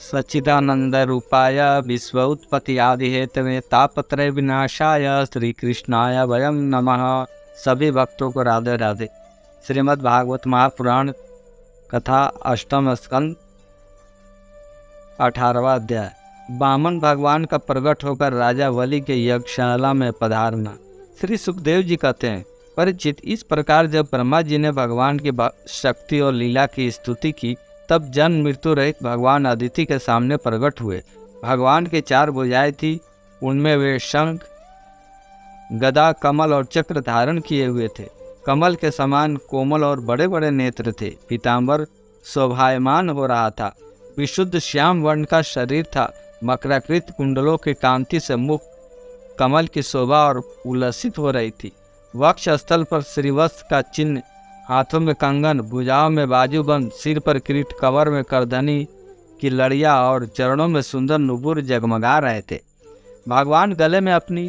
सच्चिदानंद रूपाय विश्वोत्पत्ति आदि हेतवे तापत्रय विनाशाय श्री कृष्णाय वयम नमः। सभी भक्तों को राधे राधे। श्रीमद् भागवत महापुराण कथा अष्टम स्कंद 18वां अध्याय। वामन भगवान का प्रकट होकर राजा बलि के यज्ञशाला में पधारना। श्री सुखदेव जी कहते हैं, परिचित, इस प्रकार जब ब्रह्मा जी ने भगवान की शक्ति और लीला की स्तुति की, तब जन्म मृत्यु रहित भगवान अदिति के सामने प्रकट हुए। भगवान के 4 भुजाएं थी, उनमें वे शंख, गदा, कमल और चक्र धारण किए हुए थे। कमल के समान कोमल और बड़े बड़े नेत्र थे। पीतांबर शोभायमान हो रहा था। विशुद्ध श्याम वर्ण का शरीर था। मकराकृत कुंडलों की कांति से मुख कमल की शोभा और उल्लसित हो रही थी। वक्ष स्थल पर श्रीवत्स का चिन्ह, हाथों में कंगन, भुजाओं में बाजूबंद, सिर पर किरीट, कमर में करधनी की लड़ियाँ और चरणों में सुंदर नुपुर जगमगा रहे थे। भगवान गले में अपनी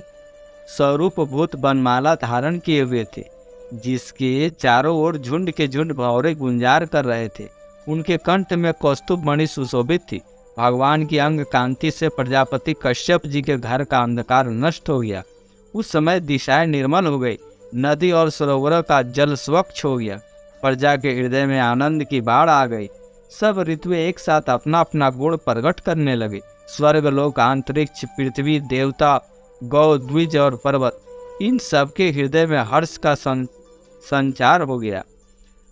स्वरूपभूत बनमाला धारण किए हुए थे, जिसके चारों ओर झुंड के झुंड भौरे गुंजार कर रहे थे। उनके कंठ में कौस्तुभ मणि सुशोभित थी। भगवान की अंग कांति से प्रजापति कश्यप जी के घर का अंधकार नष्ट हो गया। उस समय दिशाएं निर्मल हो गई। नदी और सरोवरों का जल स्वच्छ हो गया। प्रजा के हृदय में आनंद की बाढ़ आ गई। सब ऋतुएं एक साथ अपना अपना गुण प्रकट करने लगे। स्वर्ग, लोक, अंतरिक्ष, पृथ्वी, देवता, गौ, द्विज और पर्वत, इन सबके हृदय में हर्ष का संचार हो गया।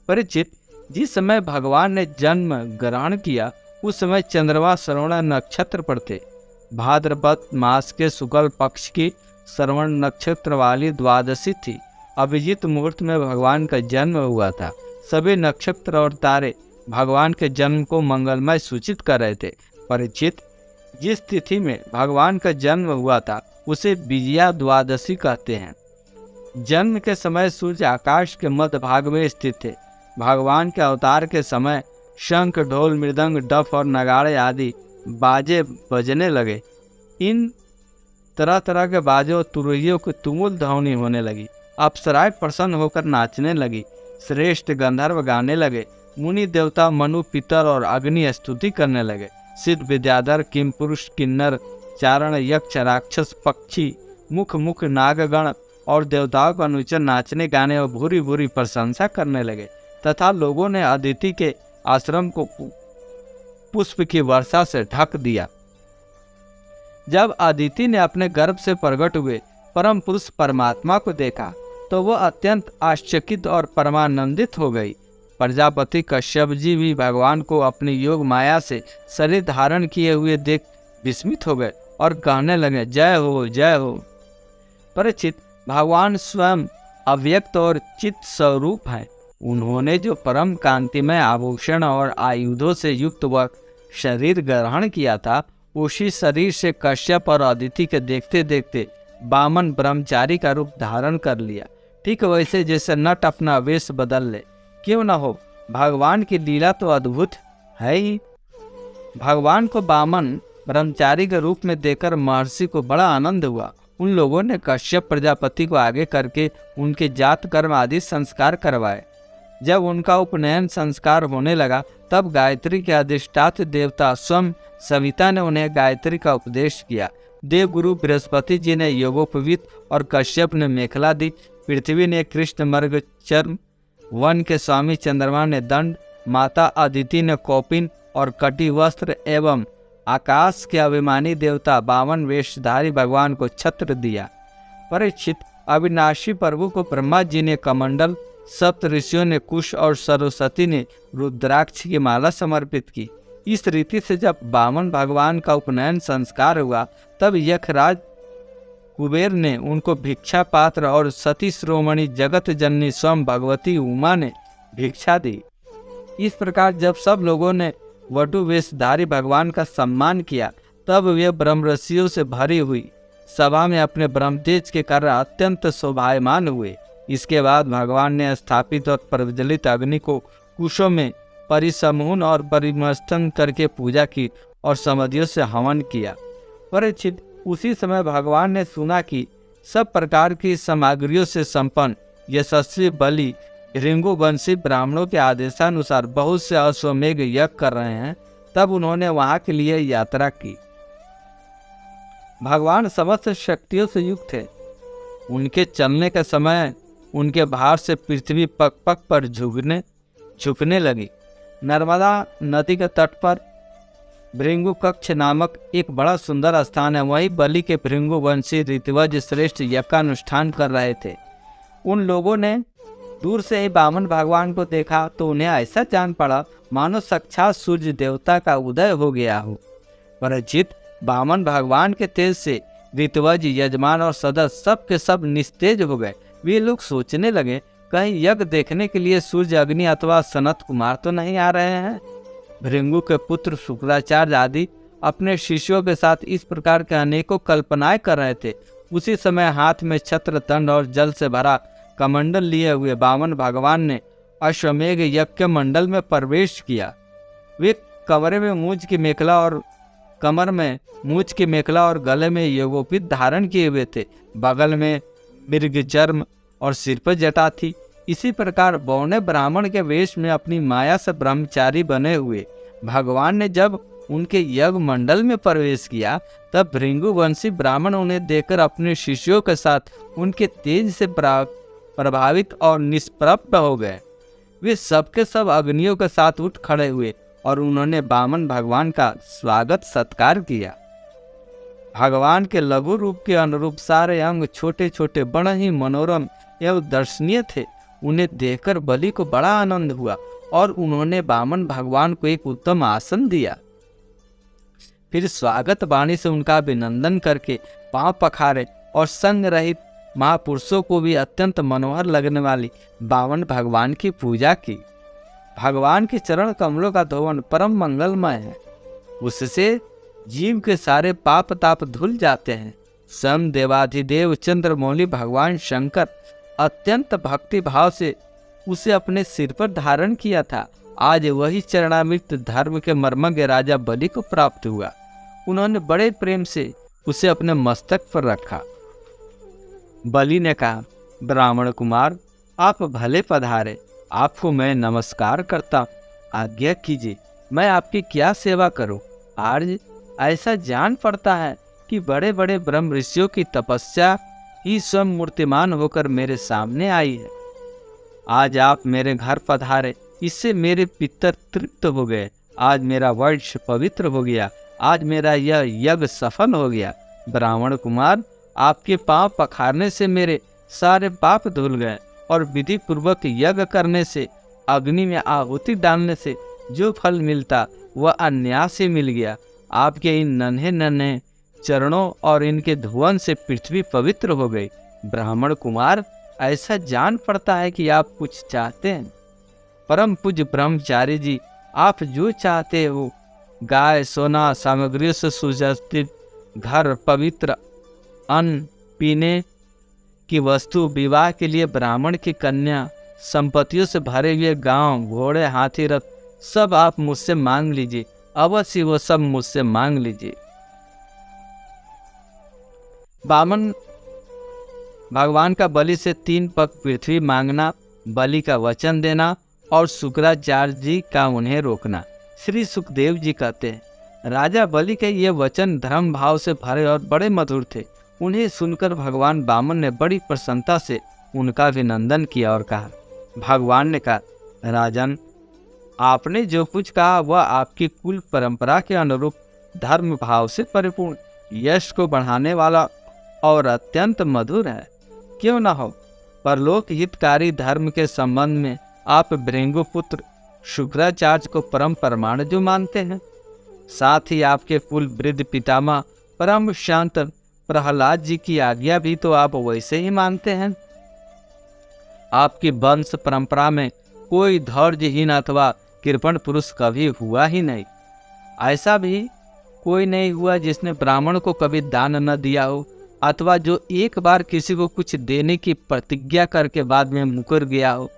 परिचित, जिस समय भगवान ने जन्म ग्रहण किया, उस समय चंद्रमा श्रवण नक्षत्र पर थे। भाद्रपद मास के शुक्ल पक्ष की श्रवण नक्षत्र वाली द्वादशी थी। अभिजीत मुहूर्त में भगवान का जन्म हुआ था। सभी नक्षत्र और तारे भगवान के जन्म को मंगलमय सूचित कर रहे थे। परिचित, जिस तिथि में भगवान का जन्म हुआ था उसे विजया द्वादशी कहते हैं। जन्म के समय सूर्य आकाश के मध्य भाग में स्थित थे। भगवान के अवतार के समय शंख, ढोल, मृदंग, डफ और नगाड़े आदि बाजे बजने लगे। इन तरह तरह के बाजों तुरैयों की तुमुल ध्वनि होने लगी। अप्सराएं प्रसन्न होकर नाचने लगी। श्रेष्ठ गंधर्व गाने लगे। मुनि देवता, मनु, पितर और अग्नि स्तुति करने लगे। सिद्ध, विद्याधर, किमपुरुष, किन्नर, चारण, यक्ष, राक्षस, पक्षी, मुख नागगण और देवताओं का अनुचर नाचने, गाने और भूरी भूरी प्रशंसा करने लगे। तथा लोगों ने अदिति के आश्रम को पुष्प की वर्षा से ढक दिया। जब अदिति ने अपने गर्भ से प्रकट हुए परम पुरुष परमात्मा को देखा, तो वह अत्यंत आश्चर्यचकित और परमानंदित हो गई। प्रजापति कश्यप जी भी भगवान को अपनी योग माया से शरीर धारण किए हुए देख विस्मित हो गए और कहने लगे, जय हो, जय हो। परिचित, भगवान स्वयं अव्यक्त और चित्त स्वरूप हैं। उन्होंने जो परम कांतिमय आभूषण और आयुधों से युक्त वह शरीर ग्रहण किया था, उसी शरीर से कश्यप और अदिति के देखते देखते वामन ब्रह्मचारी का रूप धारण कर लिया। ठीक वैसे जैसे नट अपना वेश बदल ले। क्यों न हो, भगवान की लीला तो अद्भुत है ही। भगवान को वामन ब्रह्मचारी के रूप में देखकर महर्षि को बड़ा आनंद हुआ। उन लोगों ने कश्यप प्रजापति को आगे करके उनके जात कर्म आदि संस्कार करवाए। जब उनका उपनयन संस्कार होने लगा, तब गायत्री के अधिष्ठात्र देवता स्वयं सविता ने उन्हें गायत्री का उपदेश किया। देवगुरु बृहस्पति जी ने योगोपवीत और कश्यप ने मेखला दी। पृथ्वी ने कृष्ण मर्ग चर्म, वन के स्वामी चंद्रमा ने दंड, माता अदिति ने कौपिन और कटी वस्त्र एवं आकाश के अभिमानी देवता वामन वेशधारी भगवान को छत्र दिया। परीक्षित, अविनाशी प्रभु को ब्रह्मा जी ने कमंडल, सप्त ऋषियों ने कुश और सरस्वती ने रुद्राक्ष की माला समर्पित की। इस रीति से जब वामन भगवान का उपनयन संस्कार हुआ, तब यखराज कुबेर ने उनको भिक्षा पात्र और सती श्रोमणी जगत जननी स्वयं भगवती उमा ने भिक्षा दी। इस प्रकार जब सब लोगों ने वटु वेशधारी भगवान का सम्मान किया, तब वे ब्रह्मर्षियों से भरी हुई सभा में अपने ब्रह्मतेज के कारण अत्यंत शोभायमान हुए। इसके बाद भगवान ने स्थापित और प्रज्वलित अग्नि को कुशों में परिसमून और परिमस्थन करके पूजा की और समधियों से हवन किया। परिचित, उसी समय भगवान ने सुना कि सब प्रकार की सामग्रियों से संपन्न यशस्वी बलि रिंगुवंशी ब्राह्मणों के आदेशानुसार बहुत से अश्वमेघ यज्ञ कर रहे हैं। तब उन्होंने वहां के लिए यात्रा की। भगवान समस्त शक्तियों से युक्त थे। उनके चलने के समय उनके भार से पृथ्वी पग पग पर झुकने लगी। नर्मदा नदी के तट पर भृंगु कक्ष नामक एक बड़ा सुंदर स्थान है। वहीं बलि के भृंगु वंशी ऋतवज श्रेष्ठ यज्ञ का अनुष्ठान कर रहे थे। उन लोगों ने दूर से ही वामन भगवान को देखा तो उन्हें ऐसा जान पड़ा मानो साक्षात सूर्य देवता का उदय हो गया हो। परीक्षित, वामन भगवान के तेज से ऋतवज, यजमान और सदस्य सब के सब निस्तेज हो गए। वे लोग सोचने लगे कहीं यज्ञ देखने के लिए सूर्य, अग्नि अथवा सनत कुमार तो नहीं आ रहे हैं। भृंगु के पुत्र शुक्राचार्य आदि अपने शिष्यों के साथ इस प्रकार के अनेकों कल्पनाएं कर रहे थे। उसी समय हाथ में छत्र, दंड और जल से भरा कमंडल लिए हुए वामन भगवान ने अश्वमेघ यज्ञ के मंडल में प्रवेश किया। वे कमर में मूंछ की मेखला और गले में यज्ञोपवीत धारण किए हुए थे। बगल में मृग चर्म और सिर पर जटा थी। इसी प्रकार बौने ब्राह्मण के वेश में अपनी माया से ब्रह्मचारी बने हुए भगवान ने जब उनके यज्ञ मंडल में प्रवेश किया तब भृंगु वंशी ब्राह्मण उन्हें देखकर अपने शिष्यों के साथ उनके तेज से प्रभावित और निष्प्रभ हो गए। वे सबके सब अग्नियों के साथ उठ खड़े हुए और उन्होंने वामन भगवान का स्वागत सत्कार किया। भगवान के लघु रूप के अनुरूप सारे अंग छोटे छोटे बड़े ही मनोरम एवं दर्शनीय थे। उन्हें देखकर बलि को बड़ा आनंद हुआ और उन्होंने वामन भगवान को एक उत्तम आसन दिया। फिर स्वागत वाणी से उनका अभिनंदन करके पांव पखारे और संग रहित महापुरुषों को भी अत्यंत मनोहर लगने वाली वामन भगवान की पूजा की। भगवान के चरण कमलों का धोवन परम मंगलमय है। उससे जीव के सारे पाप ताप धुल जाते हैं। स्वयं देवाधिदेव चंद्रमौली भगवान शंकर अत्यंत भक्ति भाव से उसे अपने सिर पर धारण किया था। आज वही चरणामृत धर्म के मर्मज्ञ राजा बलि को प्राप्त हुआ। उन्होंने बड़े प्रेम से उसे अपने मस्तक पर रखा। बलि ने कहा, ब्राह्मण कुमार, आप भले पधारे, आपको मैं नमस्कार करता, आज्ञा कीजिए, मैं आपकी क्या सेवा करूं। आज ऐसा जान पड़ता है कि बड़े बड़े ब्रह्म ऋषियों की तपस्या ही स्वयं मूर्तिमान होकर मेरे सामने आई है। आज आप मेरे घर पधारे, इससे मेरे पितर तृप्त हो गए। आज मेरा वंश पवित्र हो गया। आज मेरा यह यज्ञ सफल हो गया। ब्राह्मण कुमार, आपके पांव पखारने से मेरे सारे पाप धुल गए और विधि पूर्वक यज्ञ करने से, अग्नि में आहुति डालने से जो फल मिलता वह अनायास से मिल गया। आपके इन नन्हे नन्हे चरणों और इनके धुवन से पृथ्वी पवित्र हो गई। ब्राह्मण कुमार, ऐसा जान पड़ता है कि आप कुछ चाहते हैं। परम पूज्य ब्रह्मचारी जी, आप जो चाहते हो, गाय, सोना, सामग्रियों से सुसज्जित घर, पवित्र अन्न, पीने की वस्तु, विवाह के लिए ब्राह्मण की कन्या, संपत्तियों से भरे हुए गांव, घोड़े, हाथी, रथ, सब आप मुझसे मांग लीजिए। अवश्य वो सब मुझसे मांग लीजिए। वामन भगवान का बलि से 3 पग पृथ्वी मांगना, बलि का वचन देना और शुक्राचार्य जी का उन्हें रोकना। श्री सुखदेव जी कहते हैं, राजा बलि के ये वचन धर्म भाव से भरे और बड़े मधुर थे। उन्हें सुनकर भगवान वामन ने बड़ी प्रसन्नता से उनका अभिनंदन किया और कहा, भगवान ने कहा, राजन, आपने जो कुछ कहा वह आपकी कुल परंपरा के अनुरूप धर्म भाव से परिपूर्ण, यश को बढ़ाने वाला और अत्यंत मधुर है। क्यों न हो, परलोक हितकारी धर्म के संबंध में आप भृंगुपुत्र शुक्राचार्य को परम प्रमाण जो मानते हैं, साथ ही आपके कुल वृद्ध पितामह परम शांत प्रहलाद जी की आज्ञा भी तो आप वैसे ही मानते हैं। आपकी वंश परंपरा में कोई धैर्यहीन अथवा कृपण पुरुष कभी हुआ ही नहीं। ऐसा भी कोई नहीं हुआ जिसने ब्राह्मण को कभी दान न दिया हो, अथवा जो एक बार किसी को कुछ देने की प्रतिज्ञा करके बाद में मुकर गया हो।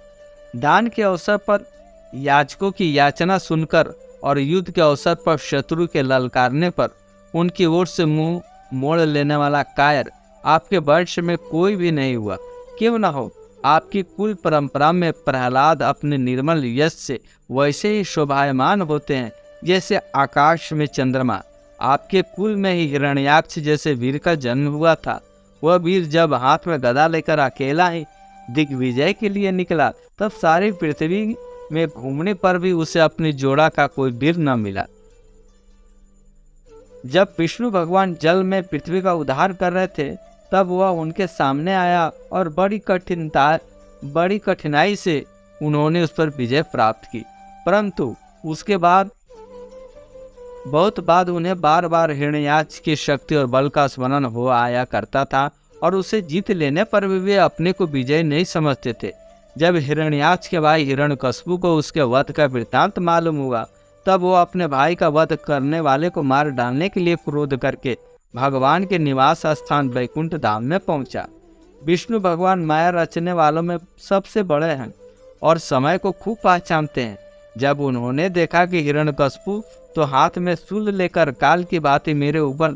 दान के अवसर पर याचकों की याचना सुनकर और युद्ध के अवसर पर शत्रु के ललकारने पर उनकी ओर से मुंह मोड़ लेने वाला कायर आपके वंश में कोई भी नहीं हुआ। क्यों न हो, आपकी कुल परंपरा में प्रहलाद अपने निर्मल यश से वैसे ही शोभायमान होते हैं जैसे आकाश में चंद्रमा। आपके कुल में ही हिरण्याक्ष जैसे वीर का जन्म हुआ था। वह वीर जब हाथ में गदा लेकर अकेला ही दिग्विजय के लिए निकला, तब सारी पृथ्वी में घूमने पर भी उसे अपनी जोड़ा का कोई वीर न मिला। जब विष्णु भगवान जल में पृथ्वी का उद्धार कर रहे थे, तब वह उनके सामने आया और बड़ी कठिनाई से उन्होंने उस पर विजय प्राप्त की। परंतु उसके बहुत बाद उन्हें बार बार हिरण्याक्ष की शक्ति और बल का स्मरण हो आया करता था, और उसे जीत लेने पर भी वे अपने को विजय नहीं समझते थे। जब हिरण्याक्ष के भाई हिरण्यकशिपु को उसके वध का वृत्तांत मालूम हुआ, तब वो अपने भाई का वध करने वाले को मार डालने के लिए क्रोध करके भगवान के निवास स्थान वैकुंठ धाम में पहुंचा। विष्णु भगवान माया रचने वालों में सबसे बड़े हैं और समय को खूब पहचानते हैं। जब उन्होंने देखा कि हिरण्यकशिपु तो हाथ में शूल लेकर काल की भांति मेरे ऊपर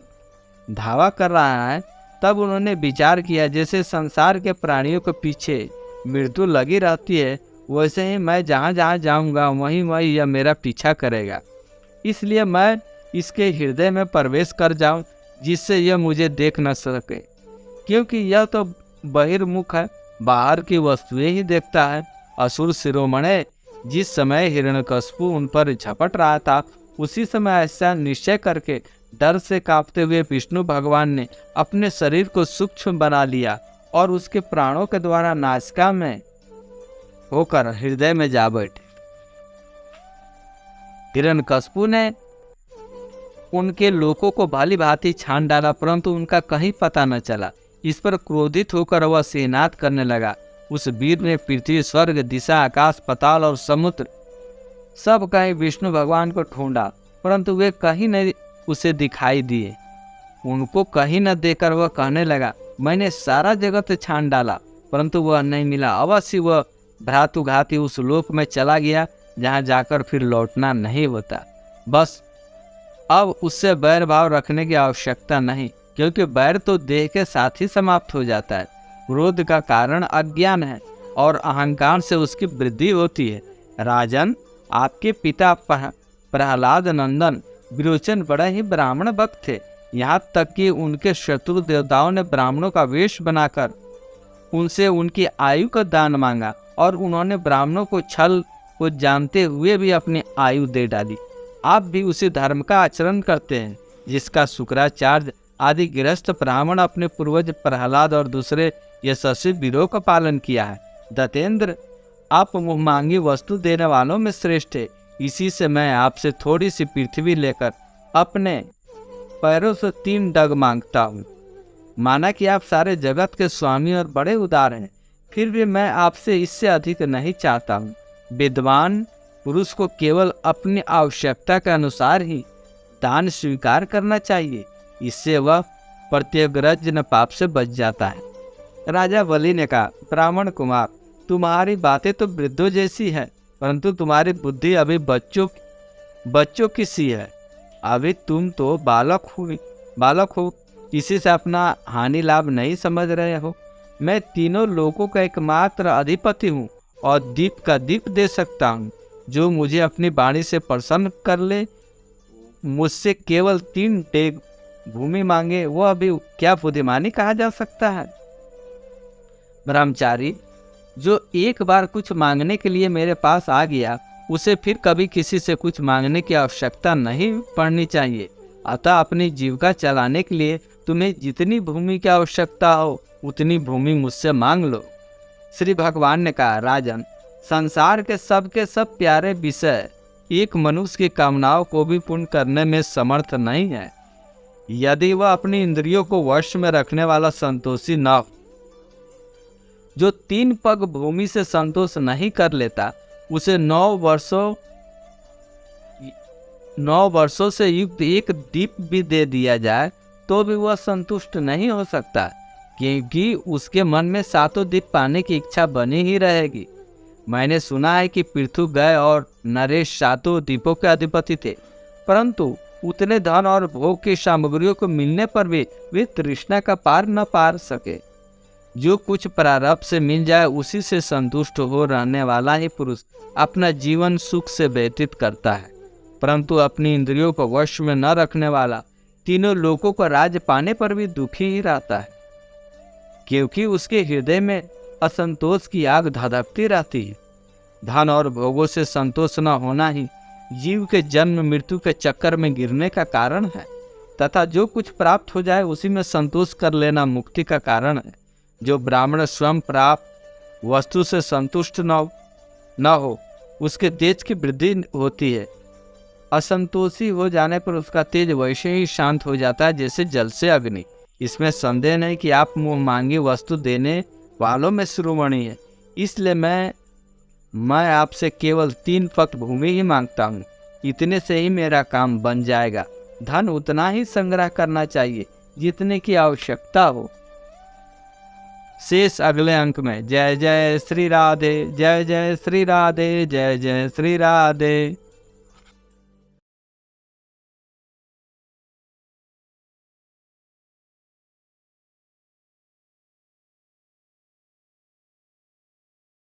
धावा कर रहा है, तब उन्होंने विचार किया, जैसे संसार के प्राणियों के पीछे मृत्यु लगी रहती है, वैसे ही मैं जहाँ जहाँ जाऊँगा वहीं वहीं यह मेरा पीछा करेगा। इसलिए मैं इसके हृदय में प्रवेश कर जाऊँ, जिससे यह मुझे देख न सके, क्योंकि यह तो बहिर्मुख है, बाहर की वस्तुएं ही देखता है। असुर शिरोमणि, जिस समय हिरण्यकशिपु उन पर झपट रहा था, उसी समय ऐसा निश्चय करके डर से कांपते हुए विष्णु भगवान ने अपने शरीर को सूक्ष्म बना लिया और उसके प्राणों के द्वारा नासिका में होकर हृदय में जा बैठे। हिरण्यकशिपु ने उनके लोगों को भाली भांति छान डाला, परंतु उनका कहीं पता न चला। इस पर क्रोधित होकर वह सिंहनाद करने लगा। उस वीर ने पृथ्वी, स्वर्ग, दिशा, आकाश, पाताल और समुद्र सब कहीं विष्णु भगवान को ढूंढा, परंतु वे कहीं नहीं उसे दिखाई दिए। उनको कहीं न देकर वह कहने लगा, मैंने सारा जगत छान डाला, परंतु वह नहीं मिला। अवश्य वह भ्रातुघाती उस लोक में चला गया, जहाँ जाकर फिर लौटना नहीं होता। बस अब उससे बैर भाव रखने की आवश्यकता नहीं, क्योंकि बैर तो देह के साथ ही समाप्त हो जाता है। क्रोध का कारण अज्ञान है और अहंकार से उसकी वृद्धि होती है। राजन, आपके पिता प्रहलाद नंदन विरोचन बड़े ही ब्राह्मण भक्त थे। यहाँ तक कि उनके शत्रु देवताओं ने ब्राह्मणों का वेश बनाकर उनसे उनकी आयु का दान मांगा, और उन्होंने ब्राह्मणों को छल को जानते हुए भी अपनी आयु दे डाली। आप भी उसी धर्म का आचरण करते हैं जिसका शुक्राचार्य आदि गृहस्थ ब्राह्मण अपने पूर्वज प्रहलाद और दूसरे यशस्वी वीरों का पालन किया है। दत्तेंद्र, आप मुँह मांगी वस्तु देने वालों में श्रेष्ठ है। इसी से मैं आपसे थोड़ी सी पृथ्वी लेकर अपने पैरों से 3 डग मांगता हूँ। माना कि आप सारे जगत के स्वामी और बड़े उदार हैं, फिर भी मैं आपसे इससे अधिक नहीं चाहता हूँ। विद्वान पुरुष को केवल अपनी आवश्यकता के अनुसार ही दान स्वीकार करना चाहिए, इससे वह प्रत्यग्रजन पाप से बच जाता है। राजा बलि ने कहा, ब्राह्मण कुमार, तुम्हारी बातें तो वृद्धों जैसी है, परंतु तुम्हारी बुद्धि अभी बच्चों की सी है। अभी तुम तो बालक हो, किसी से अपना हानि लाभ नहीं समझ रहे हो। मैं तीनों लोगों का एकमात्र अधिपति हूँ और दीप का दीप दे सकता हूँ। जो मुझे अपनी वाणी से प्रसन्न कर ले, मुझसे केवल 3 टेग भूमि मांगे, वह अभी क्या बुद्धिमानी कहा जा सकता है। ब्रह्मचारी, जो एक बार कुछ मांगने के लिए मेरे पास आ गया, उसे फिर कभी किसी से कुछ मांगने की आवश्यकता नहीं पड़नी चाहिए। अतः अपनी जीविका चलाने के लिए तुम्हें जितनी भूमि की आवश्यकता हो, उतनी भूमि मुझसे मांग लो। श्री भगवान ने कहा, राजन, संसार के सब प्यारे विषय एक मनुष्य की कामनाओं को भी पूर्ण करने में समर्थ नहीं है। यदि वह अपनी इंद्रियों को वश में रखने वाला संतोषी न हो, जो 3 पग भूमि से संतोष नहीं कर लेता, उसे 9 वर्षों से युक्त एक दीप भी दे दिया जाए तो भी वह संतुष्ट नहीं हो सकता, क्योंकि उसके मन में 7 दीप पाने की इच्छा बनी ही रहेगी। मैंने सुना है कि पृथु, गय और नरेश 7 दीपों के अधिपति थे, परंतु उतने धन और भोग की सामग्रियों को मिलने पर भी वे तृष्णा का पार न पार सके। जो कुछ प्रारब्ध से मिल जाए, उसी से संतुष्ट हो रहने वाला ही पुरुष अपना जीवन सुख से व्यतीत करता है। परंतु अपनी इंद्रियों को वश में न रखने वाला तीनों लोकों को राज्य पाने पर भी दुखी ही रहता है, क्योंकि उसके हृदय में असंतोष की आग धधकती रहती है। धन और भोगों से संतोष न होना ही जीव के जन्म मृत्यु के चक्कर में गिरने का कारण है, तथा जो कुछ प्राप्त हो जाए उसी में संतोष कर लेना मुक्ति का कारण है। जो ब्राह्मण स्वयं प्राप्त वस्तु से संतुष्ट न हो उसके तेज की वृद्धि होती है। असंतोषी हो जाने पर उसका तेज वैसे ही शांत हो जाता है जैसे जल से अग्नि। इसमें संदेह नहीं कि आप मुँह मांगी वस्तु देने वालों में शिरोमणि है। इसलिए मैं आपसे केवल 3 फक्त भूमि ही मांगता हूँ, इतने से ही मेरा काम बन जाएगा। धन उतना ही संग्रह करना चाहिए जितने की आवश्यकता हो। शेष अगले अंक में। जय जय श्री राधे, जय जय श्री राधे, जय जय श्री राधे।